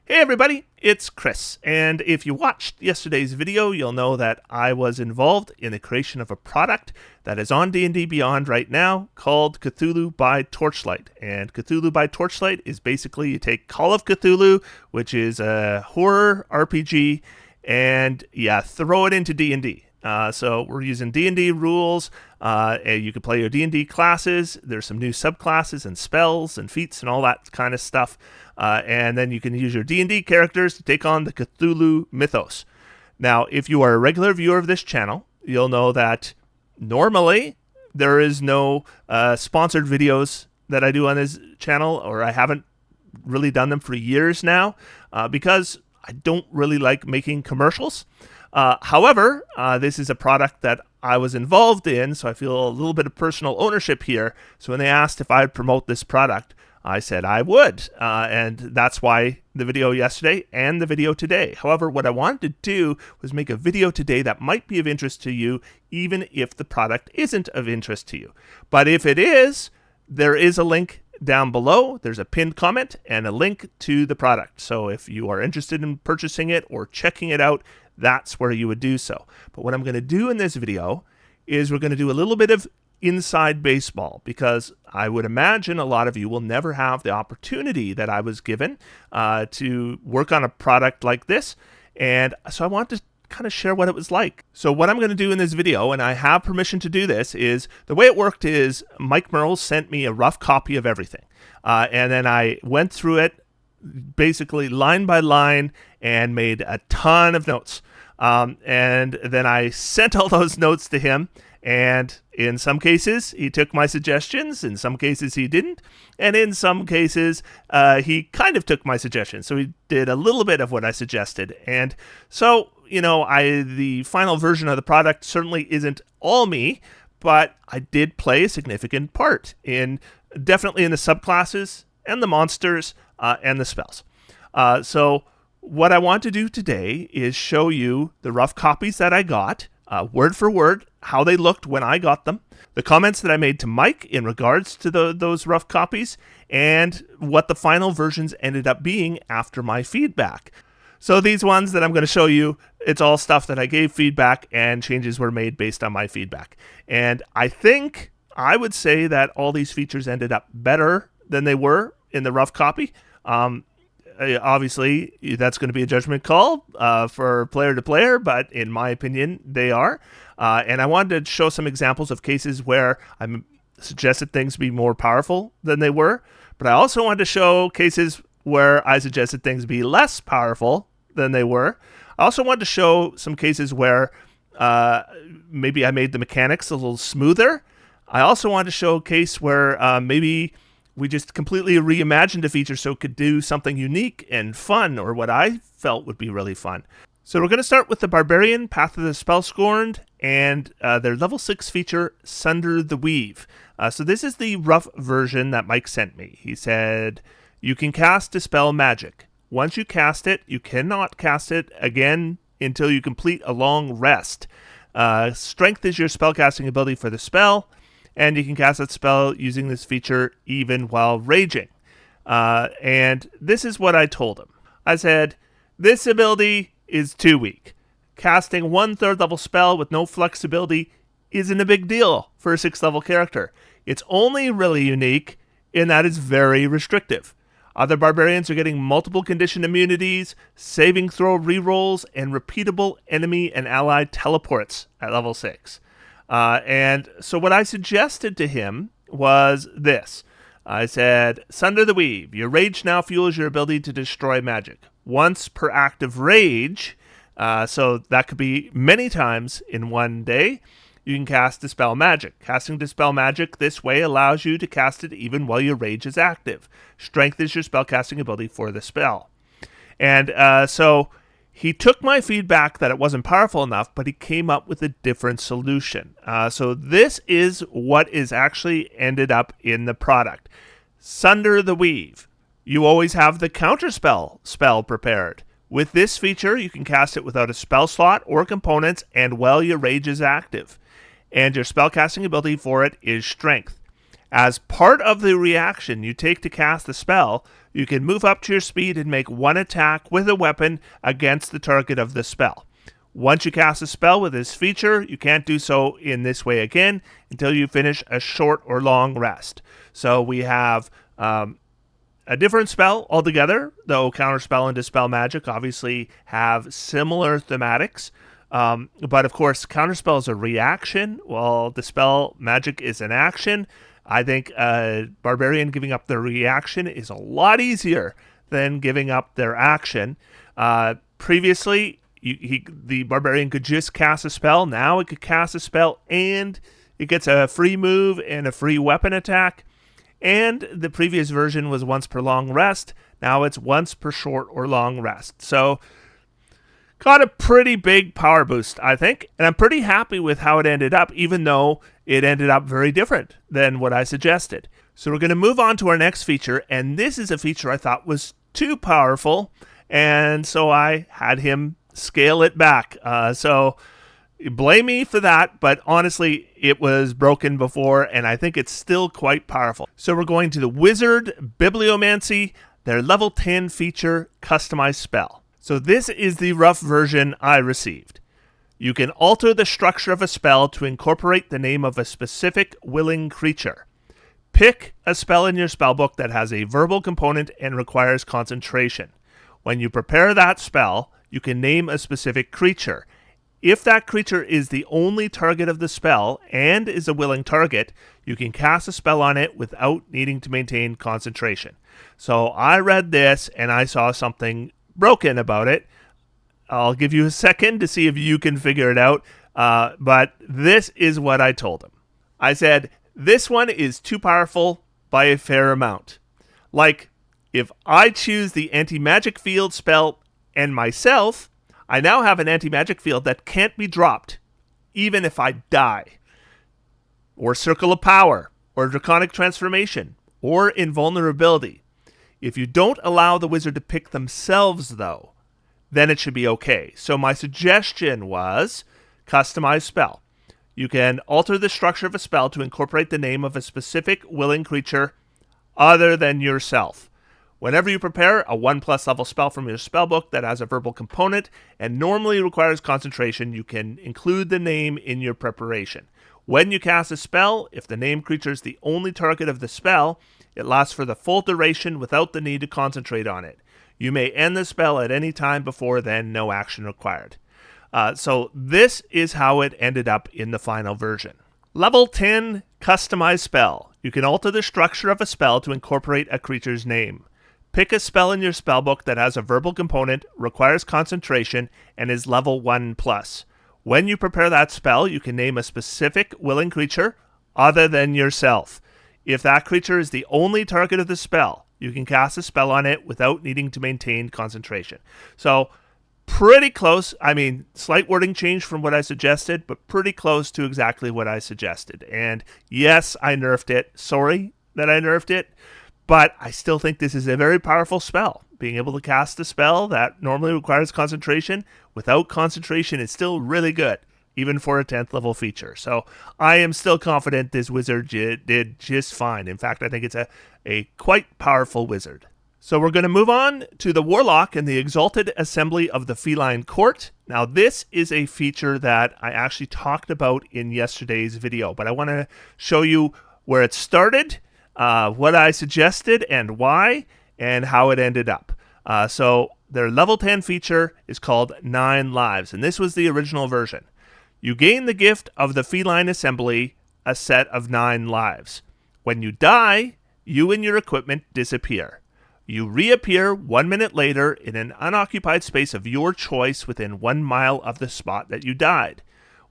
Hey everybody, it's Chris, and if you watched yesterday's video, you'll know that I was involved in the creation of a product that is on D&D Beyond right now called Cthulhu by Torchlight. And Cthulhu by Torchlight is basically you take Call of Cthulhu, which is a horror RPG, and throw it into D&D. So we're using D&D rules. You can play your D&D classes. There's some new subclasses and spells and feats and all that kind of stuff. And then you can use your D&D characters to take on the Cthulhu mythos. Now, if you are a regular viewer of this channel, you'll know that normally there is no sponsored videos that I do on this channel, or I haven't really done them for years now, because I don't really like making commercials. However, this is a product that I was involved in, so I feel a little bit of personal ownership here. So when they asked if I'd promote this product, I said I would, and that's why the video yesterday and the video today. However, what I wanted to do was make a video today that might be of interest to you, even if the product isn't of interest to you. But if it is, there is a link down below. There's a pinned comment and a link to the product. So if you are interested in purchasing it or checking it out, that's where you would do so. But what I'm going to do in this video is we're going to do a little bit of inside baseball, because I would imagine a lot of you will never have the opportunity that I was given to work on a product like this. And so I want to kind of share what it was like. So what I'm going to do in this video, and I have permission to do this, is the way it worked is Mike Merle sent me a rough copy of everything. And then I went through it basically line by line and made a ton of notes. And then I sent all those notes to him. And in some cases, he took my suggestions. In some cases, he didn't. And in some cases, he kind of took my suggestions. So he did a little bit of what I suggested. And so, the final version of the product certainly isn't all me, but I did play a significant part definitely in the subclasses and the monsters and the spells. So what I want to do today is show you the rough copies that I got, word for word, how they looked when I got them, the comments that I made to Mike in regards to those rough copies, and what the final versions ended up being after my feedback. So these ones that I'm going to show you, it's all stuff that I gave feedback and changes were made based on my feedback. And I would say that all these features ended up better than they were in the rough copy. Obviously, that's going to be a judgment call for player to player, but in my opinion, they are. And I wanted to show some examples of cases where I suggested things be more powerful than they were, but I also wanted to show cases where I suggested things be less powerful than they were. I also wanted to show some cases where maybe I made the mechanics a little smoother. I also wanted to show a case where maybe we just completely reimagined a feature so it could do something unique and fun, or what I felt would be really fun. So we're going to start with the Barbarian, Path of the Spellscorned, and their level 6 feature, Sunder the Weave. So this is the rough version that Mike sent me. He said, you can cast Dispel Magic. Once you cast it, you cannot cast it again until you complete a long rest. Strength is your spellcasting ability for the spell, and you can cast that spell using this feature even while raging. And this is what I told him. I said, this ability is too weak. Casting 1/3 level spell with no flexibility isn't a big deal for a 6th level character. It's only really unique in that it's very restrictive. Other barbarians are getting multiple condition immunities, saving throw rerolls, and repeatable enemy and allied teleports at level 6. And so what I suggested to him was this. I said, Sunder the Weave. Your rage now fuels your ability to destroy magic. Once per active rage, so that could be many times in one day, you can cast Dispel Magic. Casting Dispel Magic this way allows you to cast it even while your rage is active. Strength is your spellcasting ability for the spell. And so he took my feedback that it wasn't powerful enough, but he came up with a different solution. So this is what is actually ended up in the product. Sunder the Weave. You always have the counterspell spell prepared. With this feature, you can cast it without a spell slot or components and while your rage is active. And your spellcasting ability for it is Strength. As part of the reaction you take to cast the spell, you can move up to your speed and make one attack with a weapon against the target of the spell. Once you cast a spell with this feature, you can't do so in this way again until you finish a short or long rest. So we have a different spell altogether, though Counterspell and Dispel Magic obviously have similar thematics. But of course, Counterspell is a reaction, while Dispel Magic is an action. I think Barbarian giving up their reaction is a lot easier than giving up their action. Previously, the Barbarian could just cast a spell. Now it could cast a spell and it gets a free move and a free weapon attack. And the previous version was once per long rest. Now it's once per short or long rest. So got a pretty big power boost, I think. And I'm pretty happy with how it ended up, even though it ended up very different than what I suggested. So we're going to move on to our next feature. And this is a feature I thought was too powerful. And so I had him scale it back. So blame me for that, but honestly, it was broken before, and I think it's still quite powerful. So we're going to the Wizard Bibliomancy, their level 10 feature, Customized Spell. So this is the rough version I received. You can alter the structure of a spell to incorporate the name of a specific willing creature. Pick a spell in your spellbook that has a verbal component and requires concentration. When you prepare that spell, you can name a specific creature. If that creature is the only target of the spell and is a willing target, you can cast a spell on it without needing to maintain concentration. So I read this and I saw something broken about it. I'll give you a second to see if you can figure it out. But this is what I told him. I said, this one is too powerful by a fair amount. Like, if I choose the anti-magic field spell and myself, I now have an anti-magic field that can't be dropped, even if I die. Or Circle of Power, or Draconic Transformation, or Invulnerability. If you don't allow the wizard to pick themselves, though, then it should be okay. So my suggestion was Customized Spell. You can alter the structure of a spell to incorporate the name of a specific willing creature other than yourself. Whenever you prepare a 1+ level spell from your spellbook that has a verbal component and normally requires concentration, you can include the name in your preparation. When you cast a spell, if the named creature is the only target of the spell, it lasts for the full duration without the need to concentrate on it. You may end the spell at any time before then, no action required. So this is how it ended up in the final version. Level 10, Customized Spell. You can alter the structure of a spell to incorporate a creature's name. Pick a spell in your spellbook that has a verbal component, requires concentration, and is level 1+. When you prepare that spell, you can name a specific willing creature other than yourself. If that creature is the only target of the spell, you can cast a spell on it without needing to maintain concentration. So, pretty close. I mean, slight wording change from what I suggested, but pretty close to exactly what I suggested. And yes, I nerfed it. Sorry that I nerfed it. But I still think this is a very powerful spell. Being able to cast a spell that normally requires concentration, without concentration is still really good, even for a 10th level feature. So I am still confident this wizard did just fine. In fact, I think it's a quite powerful wizard. So we're going to move on to the Warlock and the Exalted Assembly of the Feline Court. Now this is a feature that I actually talked about in yesterday's video, but I want to show you where it started, what I suggested and why, and how it ended up. So their level 10 feature is called 9 Lives, and this was the original version. You gain the gift of the Feline Assembly, a set of 9 lives. When you die, you and your equipment disappear. You reappear 1 minute later in an unoccupied space of your choice within 1 mile of the spot that you died.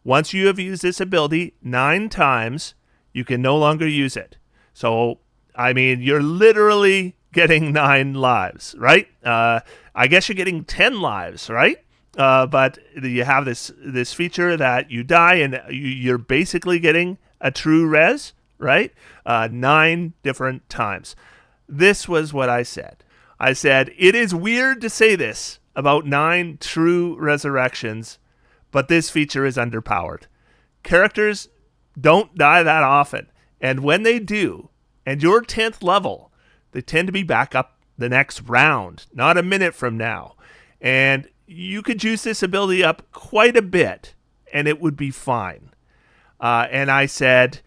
Once you have used this ability 9 times, you can no longer use it. So, I mean, you're literally getting 9 lives, right? I guess you're getting 10 lives, right? But you have this feature that you die and you're basically getting a true res, right? 9 different times. This was what I said. I said, it is weird to say this about 9 true resurrections, but this feature is underpowered. Characters don't die that often. And when they do, and you're 10th level, they tend to be back up the next round, not a minute from now. And you could juice this ability up quite a bit, and it would be fine. And I said,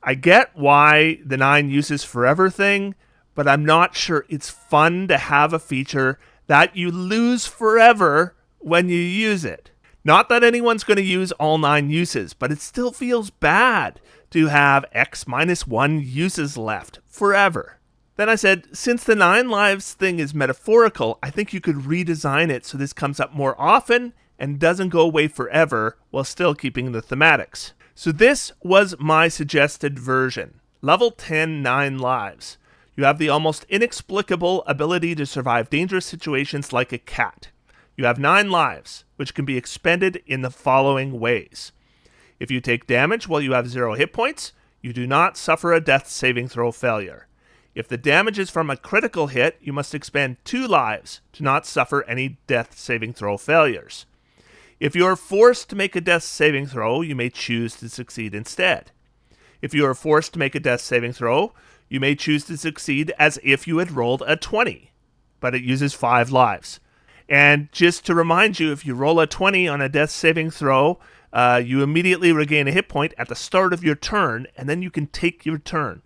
I get why the 9 uses forever thing, but I'm not sure it's fun to have a feature that you lose forever when you use it. Not that anyone's going to use all 9 uses, but it still feels bad to have X minus 1 uses left forever. Then I said, since the 9 lives thing is metaphorical, I think you could redesign it so this comes up more often and doesn't go away forever while still keeping the thematics. So this was my suggested version. Level 10, 9 lives. You have the almost inexplicable ability to survive dangerous situations like a cat. You have 9 lives, which can be expended in the following ways. If you take damage while you have 0 hit points, you do not suffer a death saving throw failure. If the damage is from a critical hit, you must expend 2 lives to not suffer any death saving throw failures. If you are forced to make a death saving throw, you may choose to succeed instead. If you are forced to make a death saving throw, you may choose to succeed as if you had rolled a 20, but it uses 5 lives. And just to remind you, if you roll a 20 on a death saving throw, you immediately regain a hit point at the start of your turn, and then you can take your turn.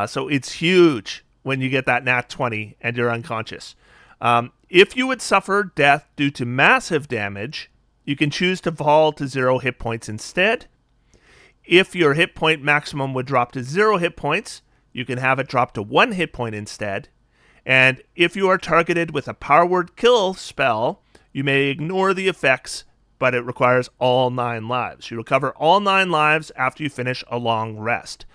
So it's huge when you get that nat 20 and you're unconscious. If you would suffer death due to massive damage, you can choose to fall to 0 hit points instead. If your hit point maximum would drop to 0 hit points, you can have it drop to 1 hit point instead. And if you are targeted with a power word kill spell, you may ignore the effects, but it requires all 9 lives. You recover all 9 lives after you finish a long rest.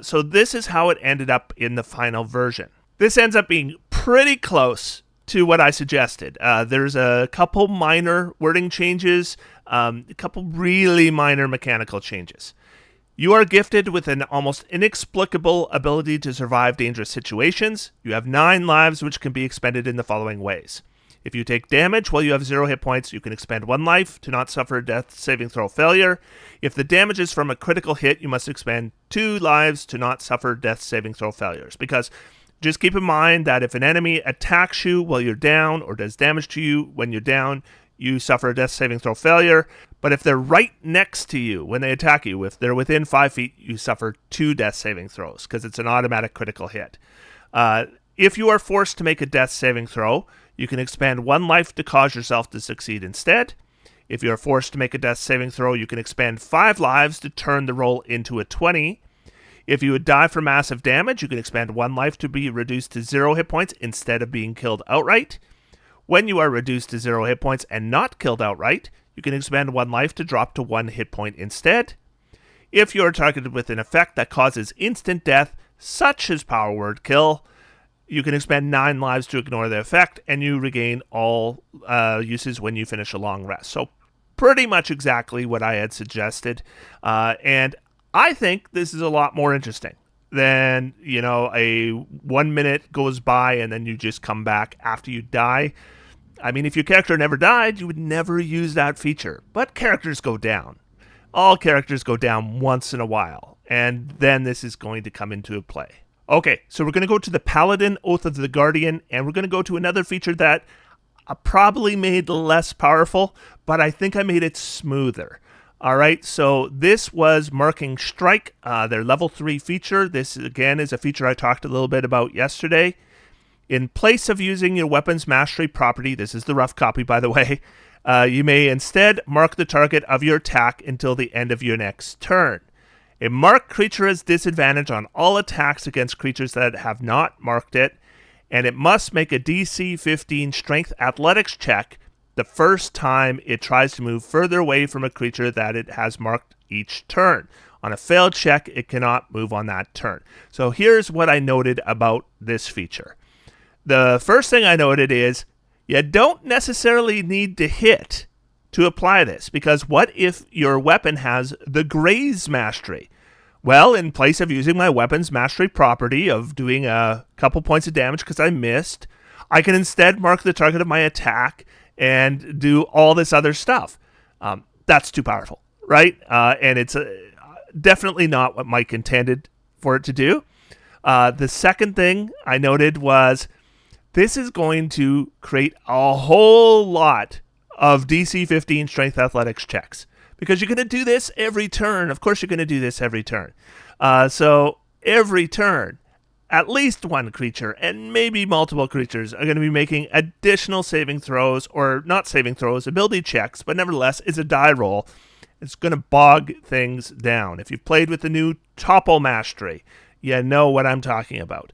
So this is how it ended up in the final version. This ends up being pretty close to what I suggested. There's a couple minor wording changes, a couple really minor mechanical changes. You are gifted with an almost inexplicable ability to survive dangerous situations. You have 9 lives, which can be expended in the following ways. If you take damage while you have 0 hit points, you can expend 1 life to not suffer a death saving throw failure. If the damage is from a critical hit, you must expend 2 lives to not suffer death saving throw failures. Because just keep in mind that if an enemy attacks you while you're down or does damage to you when you're down, you suffer a death saving throw failure. But if they're right next to you when they attack you, if they're within 5 feet, you suffer 2 death saving throws because it's an automatic critical hit. If you are forced to make a death saving throw, you can expend 1 life to cause yourself to succeed instead. If you are forced to make a death saving throw, you can expend 5 lives to turn the roll into a 20. If you would die from massive damage, you can expend 1 life to be reduced to 0 hit points instead of being killed outright. When you are reduced to 0 hit points and not killed outright, you can expend 1 life to drop to 1 hit point instead. If you are targeted with an effect that causes instant death, such as power word kill, you can expend 9 lives to ignore the effect, and you regain all uses when you finish a long rest. So pretty much exactly what I had suggested. And I think this is a lot more interesting than, a 1 minute goes by and then you just come back after you die. I mean, if your character never died, you would never use that feature. But characters go down. All characters go down once in a while. And then this is going to come into play. Okay, so we're going to go to the Paladin, Oath of the Guardian, and we're going to go to another feature that I probably made less powerful, but I think I made it smoother. All right, so this was Marking Strike, their level 3 feature. This, again, is a feature I talked a little bit about yesterday. In place of using your weapon's mastery property, this is the rough copy, by the way, you may instead mark the target of your attack until the end of your next turn. A marked creature has disadvantage on all attacks against creatures that have not marked it, and it must make a DC 15 Strength Athletics check the first time it tries to move further away from a creature that it has marked each turn. On a failed check, it cannot move on that turn. So here's what I noted about this feature. The first thing I noted is you don't necessarily need to hit to apply this, because what if your weapon has the Graze Mastery? Well, in place of using my weapon's mastery property of doing a couple points of damage because I missed, I can instead mark the target of my attack and do all this other stuff. That's too powerful, right? And it's definitely not what Mike intended. for it to do. The second thing I noted was this is going to create a whole lot of DC 15 strength athletics checks because you're going to do this every turn. Of course, you're going to do this every turn. So every turn, at least one creature and maybe multiple creatures are going to be making additional saving throws, or not saving throws, ability checks, but nevertheless, it's a die roll. It's going to bog things down. If you've played with the new Topple Mastery, you know what I'm talking about.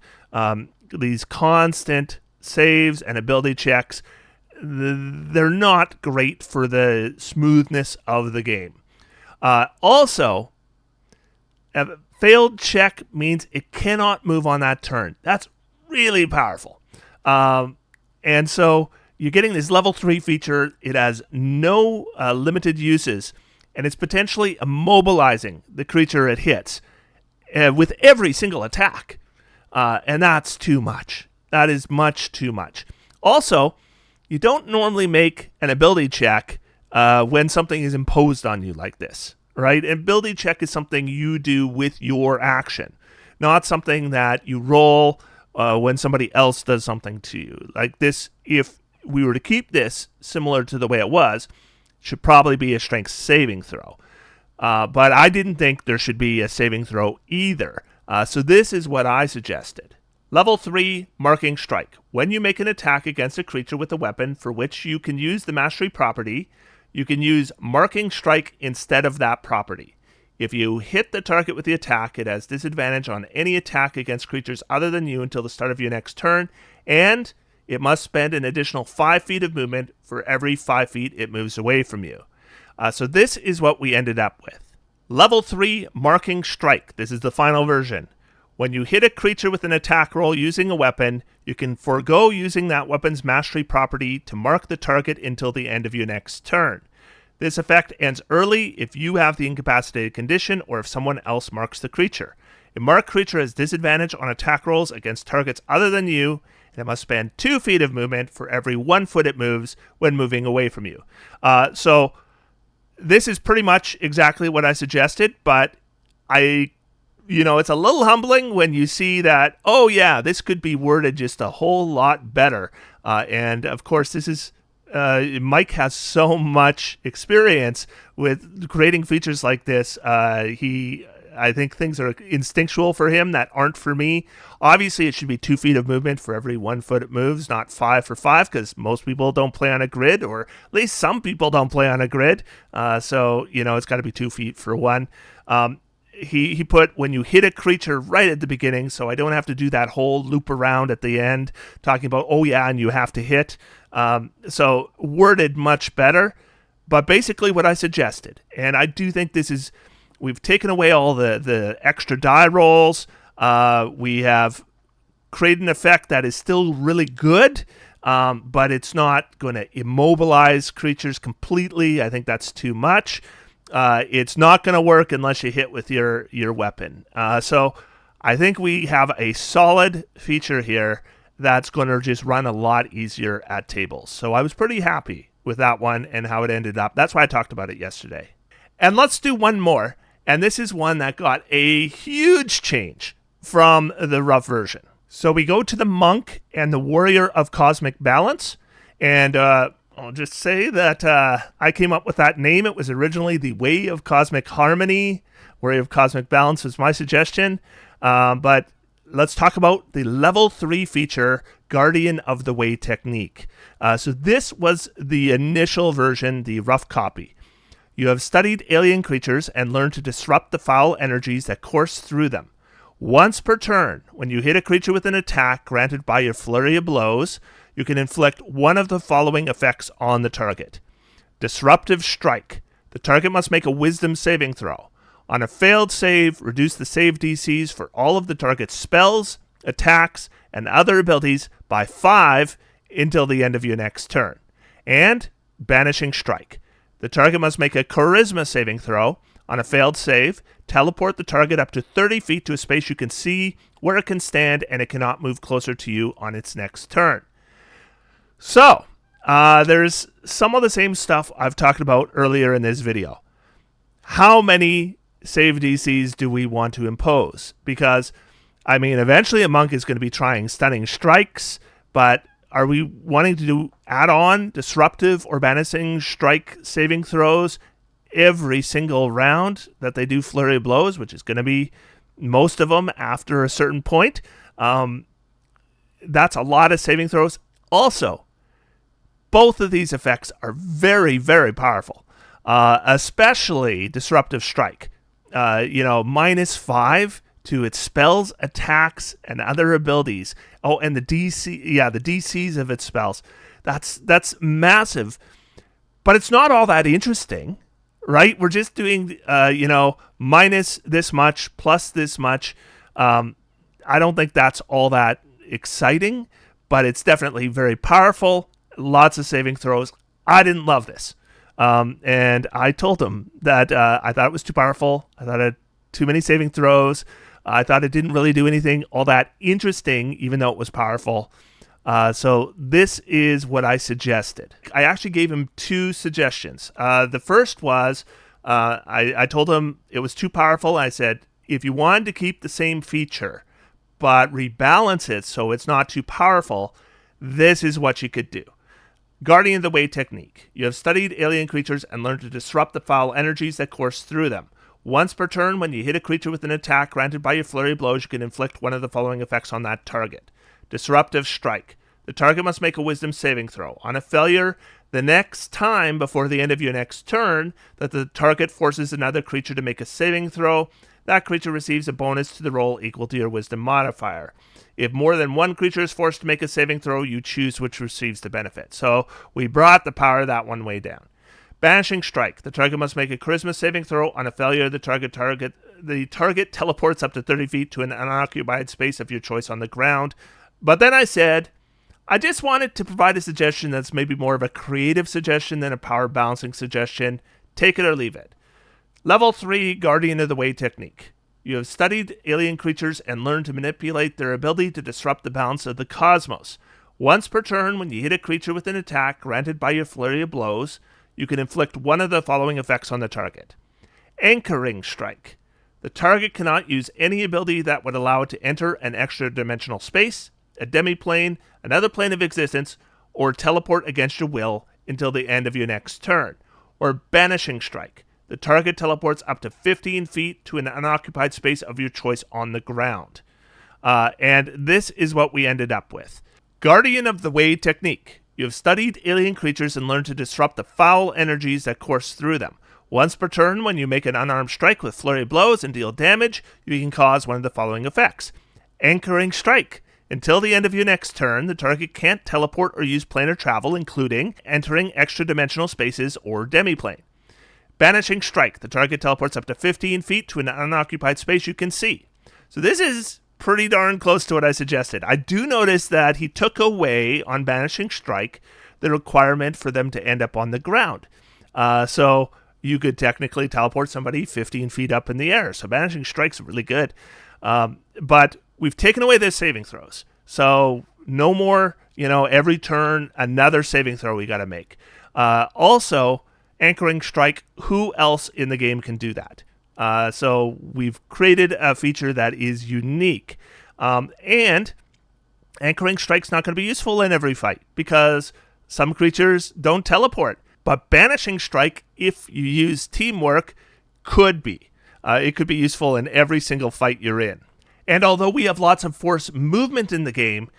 These constant saves and ability checks, they're not great for the smoothness of the game. Also, a failed check means it cannot move on that turn. That's really powerful. And so you're getting this level 3 feature. It has no limited uses, and it's potentially immobilizing the creature it hits with every single attack. And that's too much. That is much too much. Also, you don't normally make an ability check when something is imposed on you like this, right? An ability check is something you do with your action, not something that you roll when somebody else does something to you. Like this, if we were to keep this similar to the way it was, should probably be a strength saving throw. But I didn't think there should be a saving throw either. So this is what I suggested. Level 3, Marking Strike. When you make an attack against a creature with a weapon for which you can use the mastery property, you can use Marking Strike instead of that property. If you hit the target with the attack, it has disadvantage on any attack against creatures other than you until the start of your next turn, and it must spend an additional 5 feet of movement for every 5 feet it moves away from you. So this is what we ended up with. Level 3, Marking Strike. This is the final version. When you hit a creature with an attack roll using a weapon, you can forego using that weapon's mastery property to mark the target until the end of your next turn. This effect ends early if you have the incapacitated condition or if someone else marks the creature. A marked creature has disadvantage on attack rolls against targets other than you, and it must spend 2 feet of movement for every 1 foot it moves when moving away from you. So this is pretty much exactly what I suggested, but it's a little humbling when you see that, oh yeah, this could be worded just a whole lot better. And of course, this is Mike has so much experience with creating features like this. I think things are instinctual for him that aren't for me. Obviously, it should be 2 feet of movement for every 1 foot it moves, not 5 for 5, because most people don't play on a grid, or at least some people don't play on a grid. So it's got to be 2 feet for 1. He put when you hit a creature right at the beginning, so I don't have to do that whole loop around at the end, talking about, oh yeah, and you have to hit. So worded much better, but basically what I suggested. And I do think this is, we've taken away all the extra die rolls. We have created an effect that is still really good, but it's not going to immobilize creatures completely. I think that's too much. It's not going to work unless you hit with your weapon. So I think we have a solid feature here that's going to just run a lot easier at tables. So I was pretty happy with that one and how it ended up. That's why I talked about it yesterday. And let's do one more. And this is one that got a huge change from the rough version. So we go to the Monk and the Warrior of Cosmic Balance. And I'll just say that I came up with that name. It was originally the Way of Cosmic Harmony. Warrior of Cosmic Balance was my suggestion. But let's talk about the level 3 feature, Guardian of the Way technique. So this was the initial version, the rough copy. You have studied alien creatures and learned to disrupt the foul energies that course through them. Once per turn, when you hit a creature with an attack granted by your flurry of blows, you can inflict one of the following effects on the target. Disruptive Strike. The target must make a Wisdom saving throw. On a failed save, reduce the save DCs for all of the target's spells, attacks, and other abilities by 5 until the end of your next turn. And Banishing Strike. The target must make a Charisma saving throw. On a failed save, teleport the target up to 30 feet to a space you can see where it can stand, and it cannot move closer to you on its next turn. So, there's some of the same stuff I've talked about earlier in this video. How many save DCs do we want to impose? Because, I mean, eventually a monk is going to be trying stunning strikes, but are we wanting to do add-on, disruptive, or banishing strike saving throws every single round that they do flurry of blows, which is going to be most of them after a certain point? That's a lot of saving throws. Also, both of these effects are very, very powerful, especially Disruptive Strike. -5 to its spells, attacks, and other abilities. Oh, and the DCs of its spells. That's massive, but it's not all that interesting, right? We're just doing, minus this much, plus this much. I don't think that's all that exciting, but it's definitely very powerful. Lots of saving throws. I didn't love this. And I told him that I thought it was too powerful. I thought it had too many saving throws. I thought it didn't really do anything all that interesting, even though it was powerful. So this is what I suggested. I actually gave him 2 suggestions. The first was I told him it was too powerful. I said, if you wanted to keep the same feature, but rebalance it so it's not too powerful, this is what you could do. Guardian of the Way technique. You have studied alien creatures and learned to disrupt the foul energies that course through them. Once per turn, when you hit a creature with an attack granted by your flurry of blows, you can inflict one of the following effects on that target. Disruptive Strike. The target must make a wisdom saving throw. On a failure, the next time before the end of your next turn that the target forces another creature to make a saving throw, that creature receives a bonus to the roll equal to your wisdom modifier. If more than one creature is forced to make a saving throw, you choose which receives the benefit. So we brought the power of that one way down. Banishing Strike. The target must make a charisma saving throw. On a failure, the target teleports up to 30 feet to an unoccupied space of your choice on the ground. But then I said, I just wanted to provide a suggestion that's maybe more of a creative suggestion than a power balancing suggestion. Take it or leave it. Level 3 Guardian of the Way technique. You have studied alien creatures and learned to manipulate their ability to disrupt the balance of the cosmos. Once per turn, when you hit a creature with an attack granted by your flurry of blows, you can inflict one of the following effects on the target. Anchoring Strike. The target cannot use any ability that would allow it to enter an extra-dimensional space, a demi-plane, another plane of existence, or teleport against your will until the end of your next turn. Or Banishing Strike. The target teleports up to 15 feet to an unoccupied space of your choice on the ground. And this is what we ended up with. Guardian of the Way technique. You have studied alien creatures and learned to disrupt the foul energies that course through them. Once per turn, when you make an unarmed strike with flurry of blows and deal damage, you can cause one of the following effects. Anchoring Strike. Until the end of your next turn, the target can't teleport or use planar travel, including entering extra-dimensional spaces or demiplane. Banishing Strike. The target teleports up to 15 feet to an unoccupied space you can see. So this is pretty darn close to what I suggested. I do notice that he took away on Banishing Strike the requirement for them to end up on the ground. So you could technically teleport somebody 15 feet up in the air. So Banishing Strike's really good. But we've taken away their saving throws. So no more, every turn, another saving throw we got to make. Also, Anchoring Strike, who else in the game can do that? So we've created a feature that is unique. And Anchoring Strike's not going to be useful in every fight because some creatures don't teleport. But Banishing Strike, if you use teamwork, could be. It could be useful in every single fight you're in. And although we have lots of force movement in the game,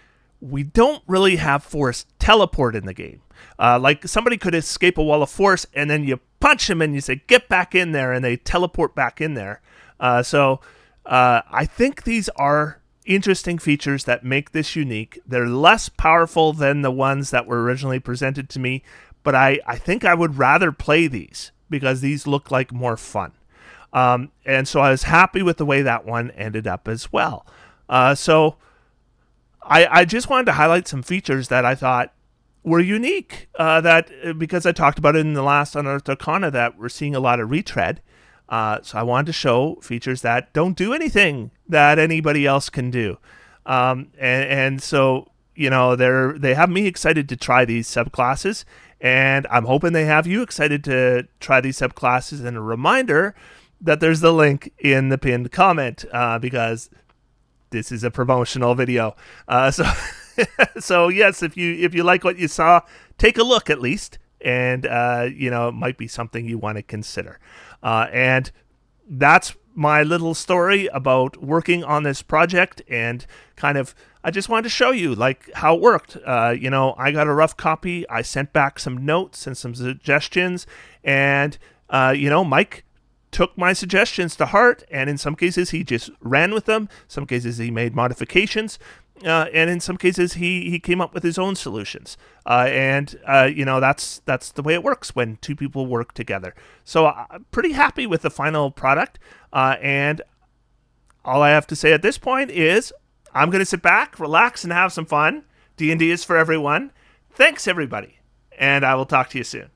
we don't really have force teleport in the game. Like somebody could escape a wall of force and then you punch them and you say, get back in there, and they teleport back in there. So I think these are interesting features that make this unique. They're less powerful than the ones that were originally presented to me, but I think I would rather play these because these look like more fun. And so I was happy with the way that one ended up as well. So I just wanted to highlight some features that I thought were unique, because I talked about it in the last Unearthed Arcana that we're seeing a lot of retread. So I wanted to show features that don't do anything that anybody else can do. And so, they have me excited to try these subclasses, and I'm hoping they have you excited to try these subclasses. And a reminder that there's the link in the pinned comment because this is a promotional video. So yes, if you like what you saw, take a look at least, and it might be something you want to consider. And that's my little story about working on this project, and kind of I just wanted to show you like how it worked. I got a rough copy. I sent back some notes and some suggestions, and Mike took my suggestions to heart, and in some cases he just ran with them. Some cases he made modifications, and in some cases he came up with his own solutions. That's the way it works when two people work together. So I'm pretty happy with the final product, and all I have to say at this point is I'm going to sit back, relax, and have some fun. D&D is for everyone. Thanks, everybody, and I will talk to you soon.